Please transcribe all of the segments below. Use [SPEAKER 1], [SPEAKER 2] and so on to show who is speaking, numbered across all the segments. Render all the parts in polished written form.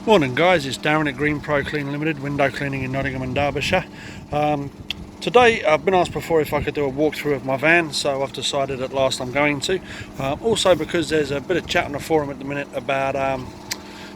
[SPEAKER 1] Morning guys, it's Darren at Green Pro Clean Limited, window cleaning in Nottingham and Derbyshire. Today I've been asked before if I could do a walkthrough of my van, so I've decided at last I'm going to. Also because there's a bit of chat on the forum at the minute about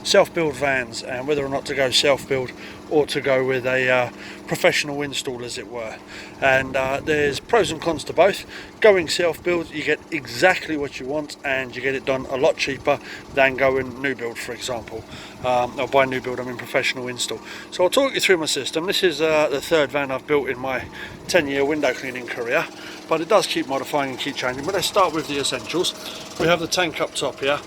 [SPEAKER 1] self-build vans and whether or not to go self-build or to go with a professional install, as it were. And there's pros and cons to both. Going self-build, you get exactly what you want and you get it done a lot cheaper than going new build, for example. Or by new build I mean professional install. So I'll talk you through my system. This is the third van I've built in my 10-year window cleaning career, but it does keep modifying and keep changing. But let's start with the essentials. We have the tank up top here,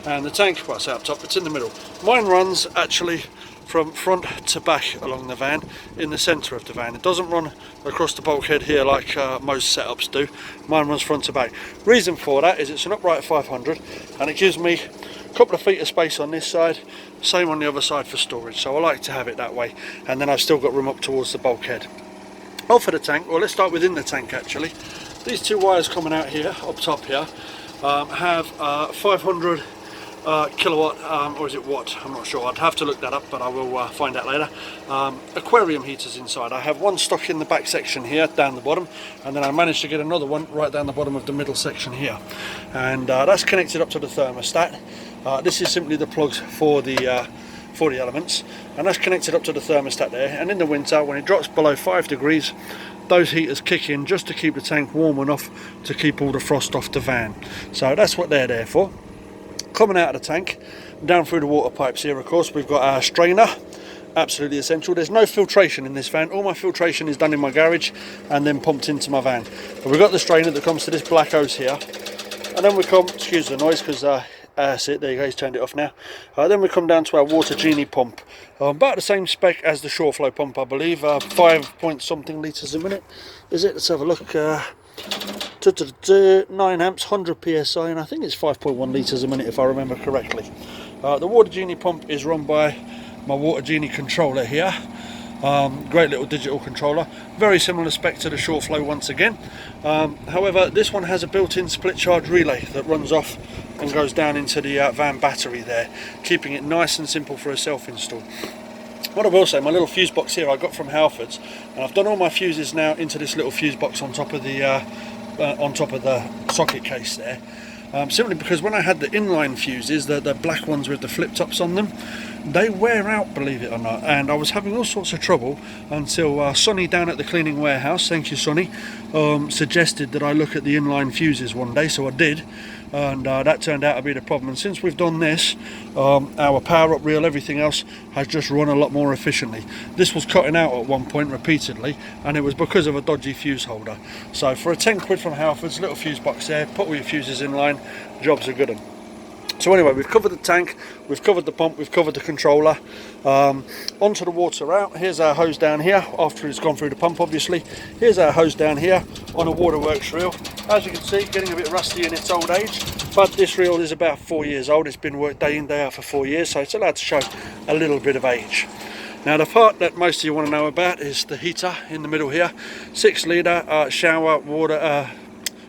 [SPEAKER 1] and the tank, well, it's up top, it's in the middle. Mine runs actually from front to back along the van, in the centre of the van. It doesn't run across the bulkhead here like most setups do. Mine runs front to back. Reason for that is it's an upright 500 and it gives me a couple of feet of space on this side, same on the other side for storage, so I like to have it that way, and then I've still got room up towards the bulkhead. Off of the tank, well, let's start within the tank actually. These two wires coming out here, up top here, have 500 kilowatt, or is it watt? I'm not sure. I'd have to look that up, but I will find out later. Aquarium heaters inside. I have one stock in the back section here, down the bottom, and then I managed to get another one right down the bottom of the middle section here. And that's connected up to the thermostat. This is simply the plugs for the elements, and that's connected up to the thermostat there. And in the winter, when it drops below 5 degrees, those heaters kick in just to keep the tank warm enough to keep all the frost off the van. So that's what they're there for. Coming out of the tank, down through the water pipes here, of course, we've got our strainer, absolutely essential. There's no filtration in this van. All my filtration is done in my garage and then pumped into my van. But we've got the strainer that comes to this black hose here, and then we come, excuse the noise because that's it, there you go, he's turned it off now. Then we come down to our water Genie pump, about the same spec as the shore flow pump, I believe, 5 point something litres a minute, is it? Let's have a look. 9 amps, 100 psi, and I think it's 5.1 litres a minute if I remember correctly. The water Genie pump is run by my water Genie controller here. Great little digital controller, very similar spec to the shore flow once again. However, this one has a built-in split charge relay that runs off and goes down into the van battery there, keeping it nice and simple for a self-install. What I will say, my little fuse box here I got from Halfords, and I've done all my fuses now into this little fuse box on top of the socket case there. Simply because when I had the inline fuses, the black ones with the flip tops on them, they wear out, believe it or not, and I was having all sorts of trouble until Sonny down at the cleaning warehouse, thank you Sonny, suggested that I look at the inline fuses one day, so I did, and that turned out to be the problem. And since we've done this, our power up reel, everything else has just run a lot more efficiently. This was cutting out at one point repeatedly, and it was because of a dodgy fuse holder. So for a 10 quid from Halfords, little fuse box there, put all your fuses in line, job's a good one. So anyway, we've covered the tank, we've covered the pump, we've covered the controller. Onto the water out. Here's our hose down here, after it's gone through the pump obviously. Here's our hose down here on a waterworks reel. As you can see, getting a bit rusty in its old age, but this reel is about 4 years old. It's been worked day in, day out for 4 years, so it's allowed to show a little bit of age. Now the part that most of you want to know about is the heater in the middle here. 6 litre shower water,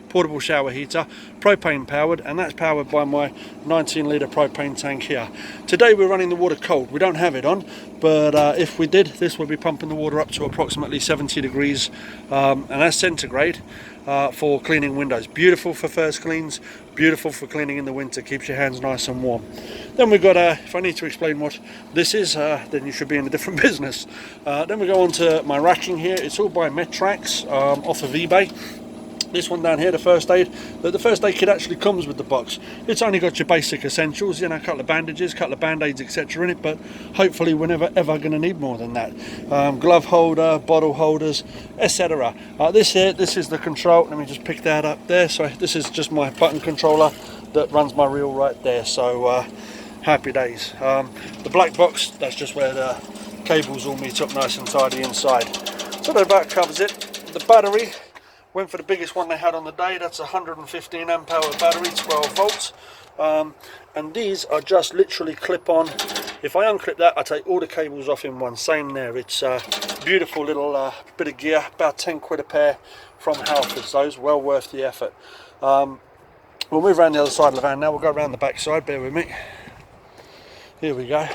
[SPEAKER 1] portable shower heater, propane powered, and that's powered by my 19 litre propane tank here. Today we're running the water cold. We don't have it on, but if we did, this would be pumping the water up to approximately 70 degrees, and that's centigrade, for cleaning windows. Beautiful for first cleans, beautiful for cleaning in the winter, keeps your hands nice and warm. Then we've got, if I need to explain what this is, then you should be in a different business. Then we go on to my racking here. It's all by Metrax, off of eBay. This one down here, the first aid, the first aid kit actually comes with the box. It's only got your basic essentials, you know, a couple of bandages, a couple of band-aids, etc. in it, but hopefully we're never ever going to need more than that. Glove holder, bottle holders, etc. This is the control. Let me just pick that up there. So this is just my button controller that runs my reel right there. So happy days. The black box, that's just where the cables all meet up nice and tidy inside. So that about covers it. The battery, went for the biggest one they had on the day. That's a 115 amp hour battery, 12 volts. And these are just literally clip on. If I unclip that, I take all the cables off in one. Same there. It's a beautiful little bit of gear, about 10 quid a pair from Halfords. Those well worth the effort. We'll move around the other side of the van now. We'll go around the back side, bear with me. Here we go.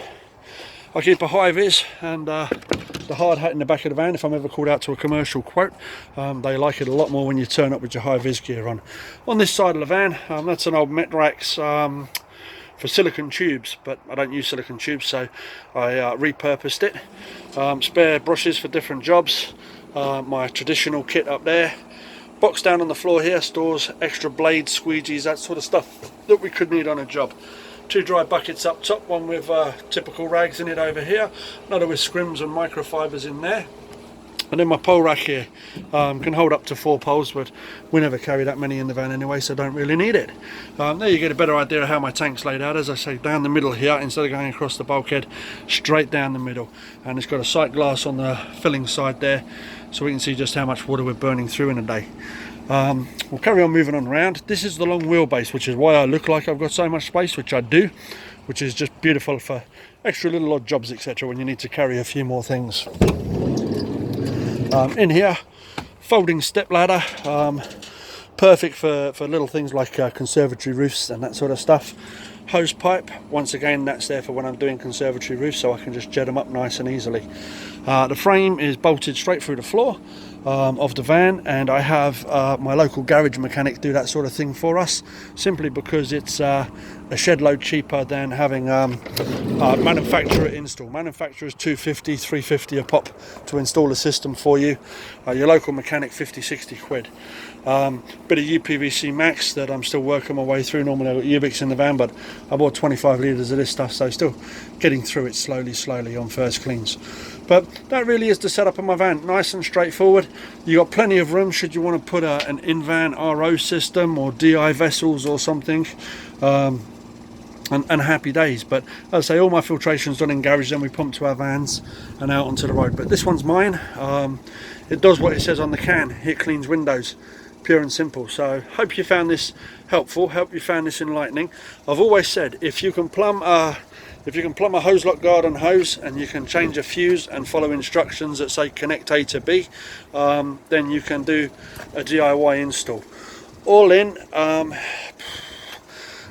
[SPEAKER 1] I keep a high vis and the hard hat in the back of the van if I'm ever called out to a commercial quote. They like it a lot more when you turn up with your high vis gear on. On this side of the van, that's an old Metrax for silicone tubes, but I don't use silicone tubes, so I repurposed it. Spare brushes for different jobs. My traditional kit up there. Box down on the floor here stores extra blades, squeegees, that sort of stuff that we could need on a job. 2 dry buckets up top, one with typical rags in it over here, another with scrims and microfibers in there. And then my pole rack here can hold up to 4 poles, but we never carry that many in the van anyway, so don't really need it. There you get a better idea of how my tank's laid out. As I say, down the middle here, instead of going across the bulkhead, straight down the middle. And it's got a sight glass on the filling side there, so we can see just how much water we're burning through in a day. We'll carry on moving on around. This is the long wheelbase, which is why I look like I've got so much space, which I do, which is just beautiful for extra little odd jobs, etc., when you need to carry a few more things. In here, folding step ladder, perfect for little things like conservatory roofs and that sort of stuff. Hose pipe, once again that's there for when I'm doing conservatory roofs, so I can just jet them up nice and easily. The frame is bolted straight through the floor of the van, and I have my local garage mechanic do that sort of thing for us, simply because it's a shed load cheaper than having manufacturer install. Manufacturer's 250, 350 a pop to install a system for you. Your local mechanic 50, 60 quid. Bit of UPVC max that I'm still working my way through. Normally I've got Ubix in the van, but I bought 25 litres of this stuff, so still getting through it slowly on first cleans. But that really is the setup of my van, nice and straightforward. You got plenty of room should you want to put an in-van RO system or DI vessels or something, and happy days. But as I say, all my filtration's done in garage, then we pump to our vans and out onto the road. But this one's mine. It does what it says on the can. It cleans windows, pure and simple. So hope you found this helpful, hope you found this enlightening. I've always said, if you can plumb a hose lock garden hose and you can change a fuse and follow instructions that say connect A to B, then you can do a DIY install. All in,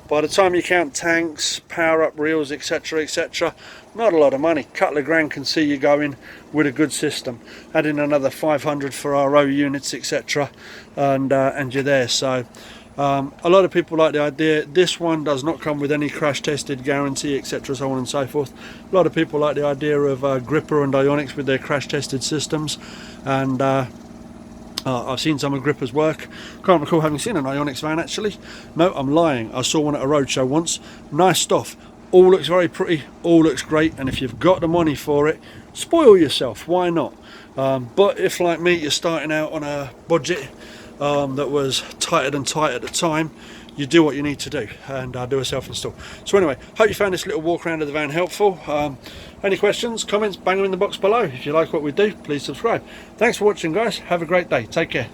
[SPEAKER 1] by the time you count tanks, power up reels, etc, not a lot of money. Couple of grand can see you going with a good system. Add in another 500 for RO units, etc, and you're there. So a lot of people like the idea. This one does not come with any crash tested guarantee, etc, so on and so forth. A lot of people like the idea of Gripper and Ionics with their crash tested systems, and I've seen some of Gripper's work. Can't recall having seen an Ionics van actually. No, I'm lying. I saw one at a roadshow once. Nice stuff. All looks very pretty, all looks great, and if you've got the money for it, spoil yourself, why not? But if, like me, you're starting out on a budget that was tighter than tight at the time, you do what you need to do and do a self-install. So anyway, hope you found this little walk around of the van helpful. Any questions, comments, bang them in the box below. If you like what we do, please subscribe. Thanks for watching, guys. Have a great day. Take care.